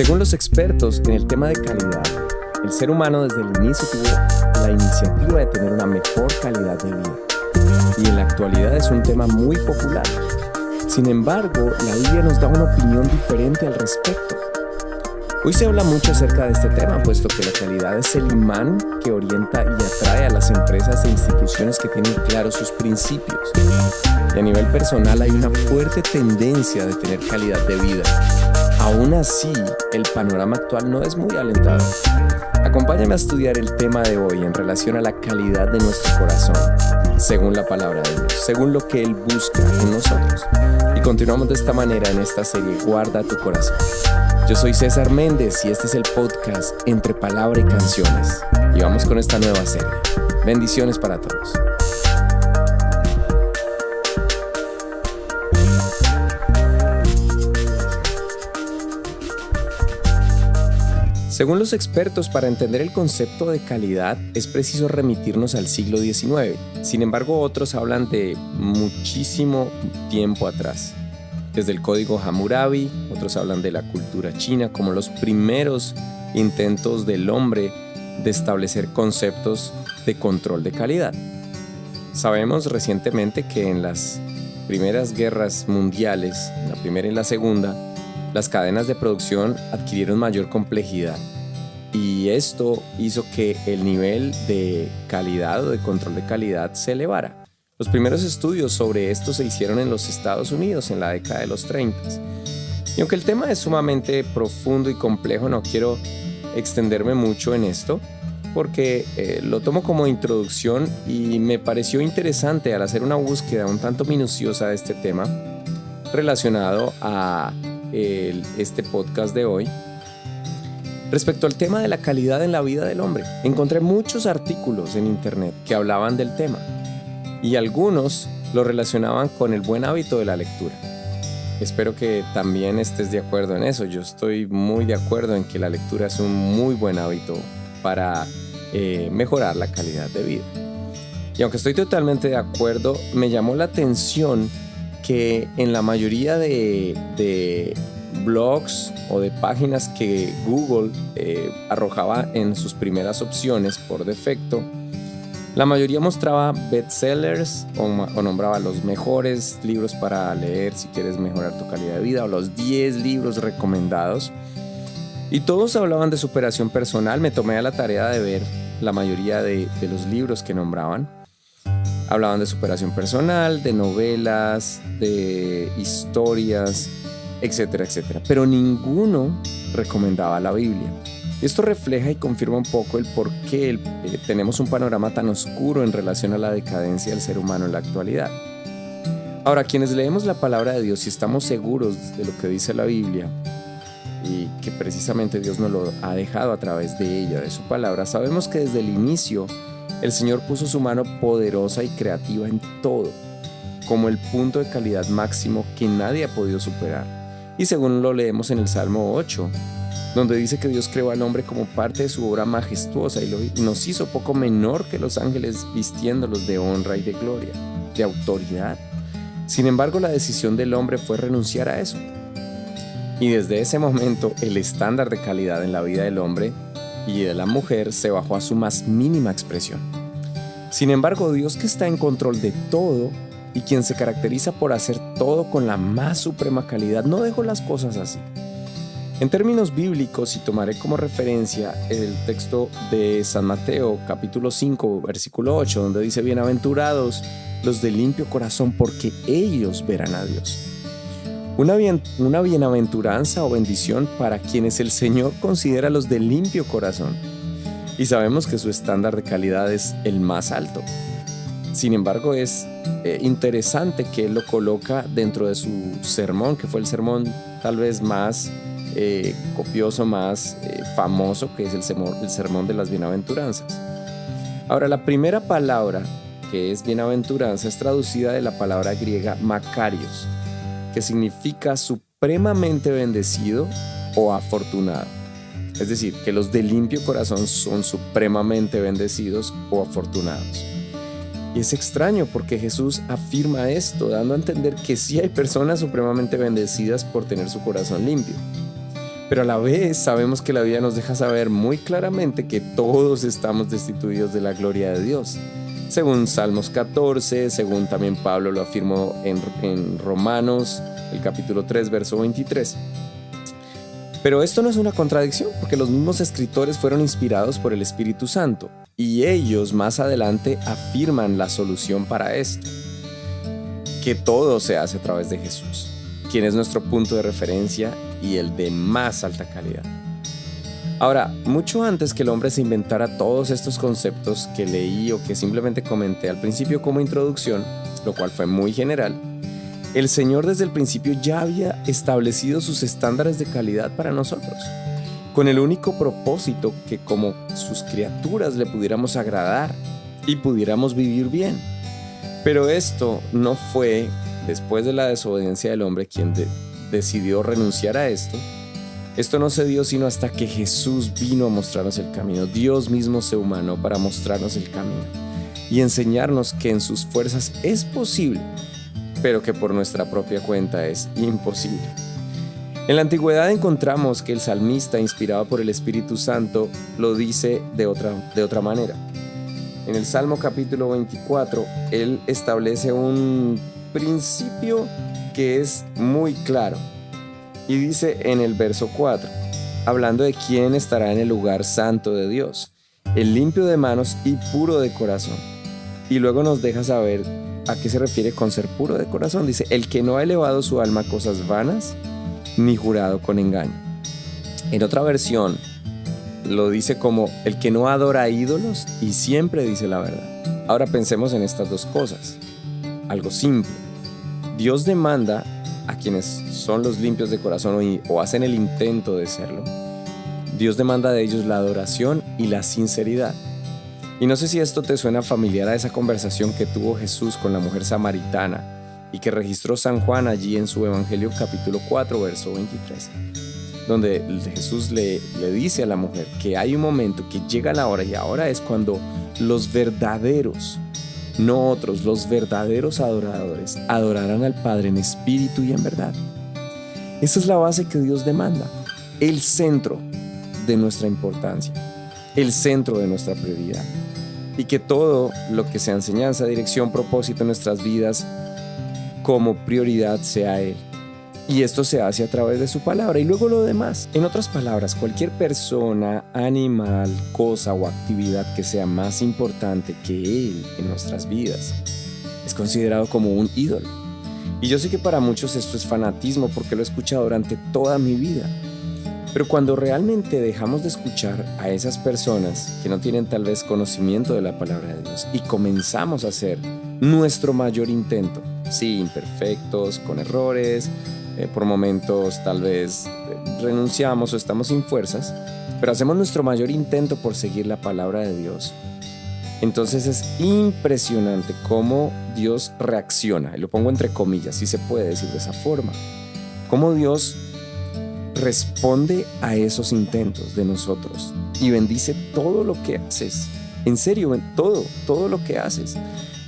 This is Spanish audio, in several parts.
Según los expertos en el tema de calidad, el ser humano desde el inicio tuvo la iniciativa de tener una mejor calidad de vida. Y en la actualidad es un tema muy popular. Sin embargo, la Biblia nos da una opinión diferente al respecto. Hoy se habla mucho acerca de este tema, puesto que la calidad es el imán que orienta y atrae a las empresas e instituciones que tienen claros sus principios. Y a nivel personal hay una fuerte tendencia de tener calidad de vida. Aún así, el panorama actual no es muy alentador. Acompáñame a estudiar el tema de hoy en relación a la calidad de nuestro corazón, según la palabra de Dios, según lo que Él busca en nosotros. Y continuamos de esta manera en esta serie, Guarda tu corazón. Yo soy César Méndez y este es el podcast Entre Palabra y Canciones. Y vamos con esta nueva serie. Bendiciones para todos. Según los expertos, para entender el concepto de calidad es preciso remitirnos al siglo XIX. Sin embargo, otros hablan de muchísimo tiempo atrás. Desde el código Hammurabi, otros hablan de la cultura china como los primeros intentos del hombre de establecer conceptos de control de calidad. Sabemos recientemente que en las primeras guerras mundiales, la primera y la segunda, las cadenas de producción adquirieron mayor complejidad y esto hizo que el nivel de calidad o de control de calidad se elevara. Los primeros estudios sobre esto se hicieron en los Estados Unidos en la década de los 30. Y aunque el tema es sumamente profundo y complejo, no quiero extenderme mucho en esto porque lo tomo como introducción y me pareció interesante al hacer una búsqueda un tanto minuciosa de este tema relacionado a este podcast de hoy. Respecto al tema de la calidad en la vida del hombre, encontré muchos artículos en internet que hablaban del tema y algunos lo relacionaban con el buen hábito de la lectura. Espero que también estés de acuerdo en eso. Yo estoy muy de acuerdo en que la lectura es un muy buen hábito para mejorar la calidad de vida. Y aunque estoy totalmente de acuerdo, me llamó la atención que en la mayoría de blogs o de páginas que Google arrojaba en sus primeras opciones por defecto, la mayoría mostraba bestsellers o nombraba los mejores libros para leer si quieres mejorar tu calidad de vida o los 10 libros recomendados. Y todos hablaban de superación personal. Me tomé a la tarea de ver la mayoría de los libros que nombraban. Hablaban de superación personal, de novelas, de historias, etcétera, etcétera. Pero ninguno recomendaba la Biblia. Esto refleja y confirma un poco el por qué tenemos un panorama tan oscuro en relación a la decadencia del ser humano en la actualidad. Ahora, quienes leemos la palabra de Dios y estamos seguros de lo que dice la Biblia y que precisamente Dios nos lo ha dejado a través de ella, de su palabra, sabemos que desde el inicio el Señor puso su mano poderosa y creativa en todo, como el punto de calidad máximo que nadie ha podido superar. Y según lo leemos en el Salmo 8, donde dice que Dios creó al hombre como parte de su obra majestuosa y nos hizo poco menor que los ángeles, vistiéndolos de honra y de gloria, de autoridad. Sin embargo, la decisión del hombre fue renunciar a eso. Y desde ese momento, el estándar de calidad en la vida del hombre y de la mujer se bajó a su más mínima expresión. Sin embargo, Dios, que está en control de todo y quien se caracteriza por hacer todo con la más suprema calidad, no dejó las cosas así. En términos bíblicos, y tomaré como referencia el texto de San Mateo, capítulo 5, versículo 8, donde dice: bienaventurados los de limpio corazón, porque ellos verán a Dios. Una bienaventuranza o bendición para quienes el Señor considera los de limpio corazón. Y sabemos que su estándar de calidad es el más alto. Sin embargo, es interesante que Él lo coloca dentro de su sermón, que fue el sermón tal vez más copioso, más famoso, que es el sermón de las bienaventuranzas. Ahora, la primera palabra que es bienaventuranza es traducida de la palabra griega makarios, que significa supremamente bendecido o afortunado. Es decir, que los de limpio corazón son supremamente bendecidos o afortunados. Y es extraño porque Jesús afirma esto, dando a entender que sí hay personas supremamente bendecidas por tener su corazón limpio. Pero a la vez sabemos que la Biblia nos deja saber muy claramente que todos estamos destituidos de la gloria de Dios. Según Salmos 14, según también Pablo lo afirmó en Romanos, el capítulo 3, verso 23. Pero esto no es una contradicción, porque los mismos escritores fueron inspirados por el Espíritu Santo y ellos más adelante afirman la solución para esto, que todo se hace a través de Jesús, quien es nuestro punto de referencia y el de más alta calidad. Ahora, mucho antes que el hombre se inventara todos estos conceptos que leí o que simplemente comenté al principio como introducción, lo cual fue muy general, el Señor desde el principio ya había establecido sus estándares de calidad para nosotros, con el único propósito que como sus criaturas le pudiéramos agradar y pudiéramos vivir bien. Pero esto no fue, después de la desobediencia del hombre, quien decidió renunciar a esto. Esto no se dio sino hasta que Jesús vino a mostrarnos el camino. Dios mismo se humanó para mostrarnos el camino y enseñarnos que en sus fuerzas es posible, pero que por nuestra propia cuenta es imposible. En la antigüedad encontramos que el salmista, inspirado por el Espíritu Santo, lo dice de otra manera. En el Salmo capítulo 24, él establece un principio que es muy claro. Y dice en el verso 4, hablando de quién estará en el lugar santo de Dios, el limpio de manos y puro de corazón. Y luego nos deja saber a qué se refiere con ser puro de corazón. Dice, el que no ha elevado su alma a cosas vanas, ni jurado con engaño. En otra versión, lo dice como el que no adora ídolos y siempre dice la verdad. Ahora pensemos en estas dos cosas. Algo simple. Dios demanda a quienes son los limpios de corazón o hacen el intento de serlo. Dios demanda de ellos la adoración y la sinceridad. Y no sé si esto te suena familiar a esa conversación que tuvo Jesús con la mujer samaritana y que registró San Juan allí en su Evangelio capítulo 4, verso 23, donde Jesús le dice a la mujer que hay un momento que llega la hora y ahora es cuando los verdaderos, no otros, los verdaderos adoradores adorarán al Padre en espíritu y en verdad. Esa es la base que Dios demanda, el centro de nuestra importancia, el centro de nuestra prioridad. Y que todo lo que sea enseñanza, dirección, propósito en nuestras vidas, como prioridad sea Él. Y esto se hace a través de su palabra y luego lo demás. En otras palabras, cualquier persona, animal, cosa o actividad que sea más importante que Él en nuestras vidas es considerado como un ídolo. Y yo sé que para muchos esto es fanatismo porque lo he escuchado durante toda mi vida. Pero cuando realmente dejamos de escuchar a esas personas que no tienen tal vez conocimiento de la palabra de Dios y comenzamos a hacer nuestro mayor intento, sí, imperfectos, con errores, por momentos tal vez renunciamos o estamos sin fuerzas, pero hacemos nuestro mayor intento por seguir la palabra de Dios. Entonces es impresionante cómo Dios reacciona, y lo pongo entre comillas, si se puede decir de esa forma, cómo Dios responde a esos intentos de nosotros y bendice todo lo que haces. En serio, todo lo que haces.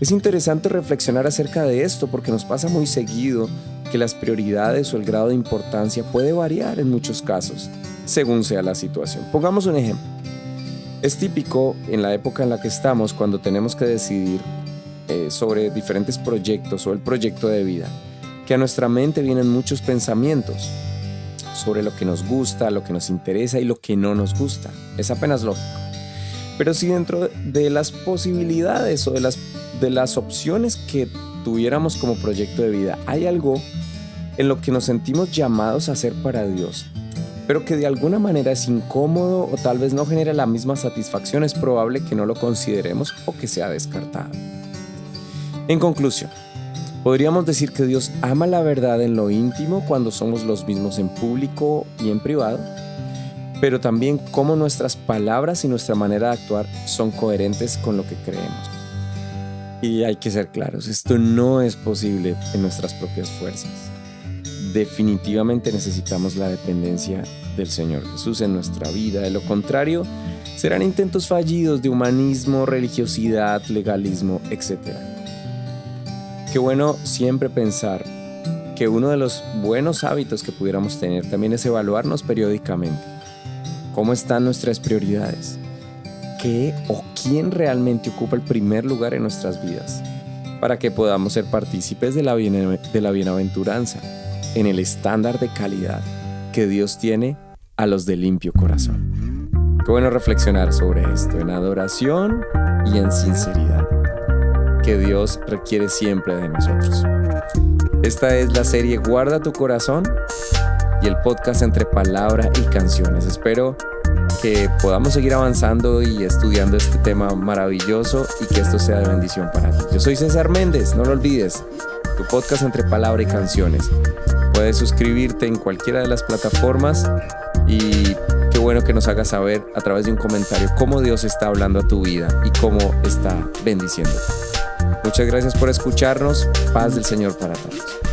Es interesante reflexionar acerca de esto porque nos pasa muy seguido que las prioridades o el grado de importancia puede variar en muchos casos, según sea la situación. Pongamos un ejemplo. Es típico en la época en la que estamos cuando tenemos que decidir sobre diferentes proyectos o el proyecto de vida, que a nuestra mente vienen muchos pensamientos sobre lo que nos gusta, lo que nos interesa y lo que no nos gusta. Es apenas lógico. Pero si dentro de las posibilidades o de las opciones que tuviéramos como proyecto de vida, hay algo en lo que nos sentimos llamados a hacer para Dios, pero que de alguna manera es incómodo o tal vez no genera la misma satisfacción, es probable que no lo consideremos o que sea descartado. En conclusión, podríamos decir que Dios ama la verdad en lo íntimo cuando somos los mismos en público y en privado, pero también cómo nuestras palabras y nuestra manera de actuar son coherentes con lo que creemos. Y hay que ser claros, esto no es posible en nuestras propias fuerzas. Definitivamente necesitamos la dependencia del Señor Jesús en nuestra vida. De lo contrario, serán intentos fallidos de humanismo, religiosidad, legalismo, etc. Qué bueno siempre pensar que uno de los buenos hábitos que pudiéramos tener también es evaluarnos periódicamente. ¿Cómo están nuestras prioridades? ¿Qué o quién realmente ocupa el primer lugar en nuestras vidas? Para que podamos ser partícipes de la bienaventuranza, en el estándar de calidad que Dios tiene a los de limpio corazón. Qué bueno reflexionar sobre esto en adoración y en sinceridad, que Dios requiere siempre de nosotros. Esta es la serie Guarda tu corazón y el podcast entre palabra y canciones. Espero que podamos seguir avanzando y estudiando este tema maravilloso y que esto sea de bendición para ti. Yo soy César Méndez, no lo olvides, tu podcast entre palabra y canciones. Puedes suscribirte en cualquiera de las plataformas y qué bueno que nos hagas saber a través de un comentario cómo Dios está hablando a tu vida y cómo está bendiciéndote. Muchas gracias por escucharnos. Paz del Señor para todos.